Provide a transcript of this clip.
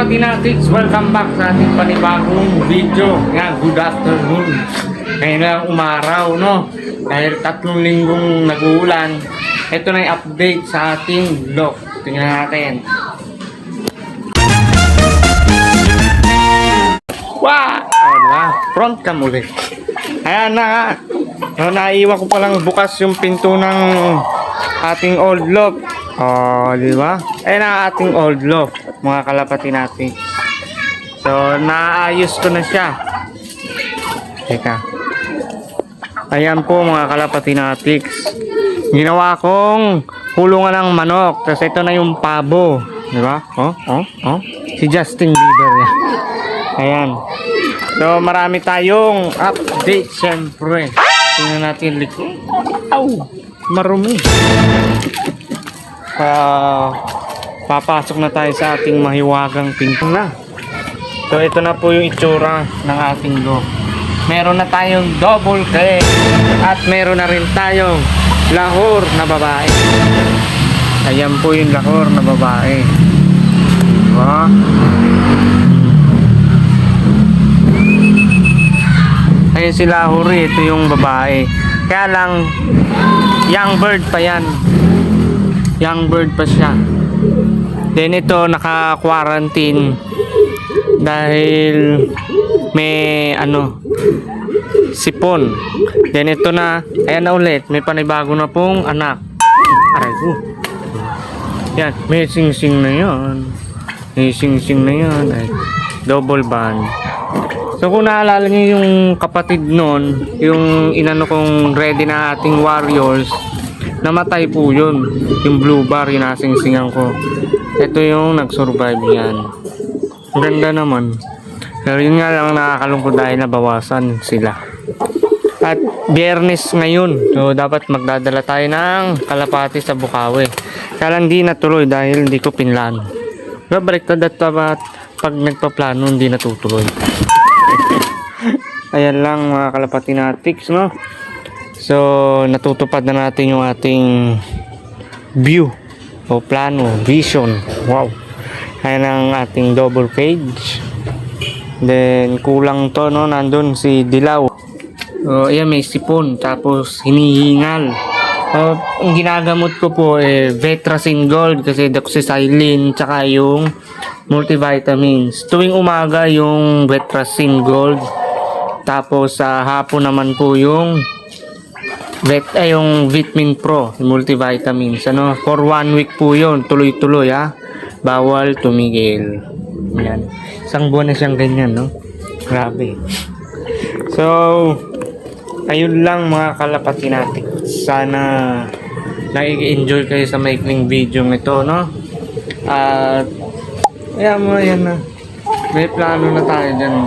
kalapati natin, welcome back sa ating panibagong video. Yan, good afternoon. Ngayon na umaraw, no? Dahil 3 linggong nag-uulan, ito na yung update sa ating vlog. Tingnan natin. Wow! Diba? Front cam ulit. Ayan na nga. No, naiwan ko palang bukas yung pinto ng ating old loft. Oh, di ba? Ayan ang ating old loft, mga kalapati natin. So, naayos ko na siya. Teka. Ayan po mga kalapati natin. Ginawa kong kulungan ng manok. Tapos ito na yung pabo. Di ba? Oh. Si Justin Bieber yan. Ayan. So, marami tayong update, syempre. Tingnan natin likod. Ow! Marumi. Papasok na tayo sa ating mahiwagang pinto na. So, ito na po yung itsura ng ating loft. Meron na tayong double cake. At meron na rin tayong lahor na babae. Ayan po yung lahor na babae. Diba? Ayan si Lahori, ito yung babae. Kaya lang, young bird pa yan. Young bird pa siya. Then ito, naka-quarantine. Dahil may sipon. Then ito na, ayan na ulit, may panibago na pong anak. Aray ko. Yan, may sing-sing na yan. May sing-sing na yan. Ay, double band. So kung naalala niyo yung kapatid nun, yung inano kong ready na ating warriors, namatay po yun. Yung blue bar, yung nasing-singan ko. Ito yung nag-survive yan. Ganda naman. Pero yun nga lang nakakalungkot dahil nabawasan sila. At biyernes ngayon, so dapat magdadala tayo ng kalapati sa Bukawi. Kaya lang di natuloy dahil hindi ko pinlano. Baliktad at pag nagpaplano hindi natutuloy. Ayan lang mga kalapati natics, no? So, natutupad na natin yung ating view o plano, vision. Wow! Ayan ang ating double cage. Then, kulang to, no? Nandun si Dilaw. So, ayan, may sipon. Tapos, hinihingal. So, ang ginagamot ko po, Vetracin Gold kasi doxycycline, tsaka yung multivitamins. Tuwing umaga, yung Vetracin Gold. Tapos sa hapon naman po yung yung Vitamin Pro, yung multivitamins. For 1 week po yun, tuloy-tuloy ha. Bawal tumigil. Yan. Isang buwan na siyang ganyan, no? Grabe. So, ayun lang mga kalapati natin. Sana nai-enjoy kayo sa maikling video nito, no? At ayan mo, ayan na. May plano na tayo dyan.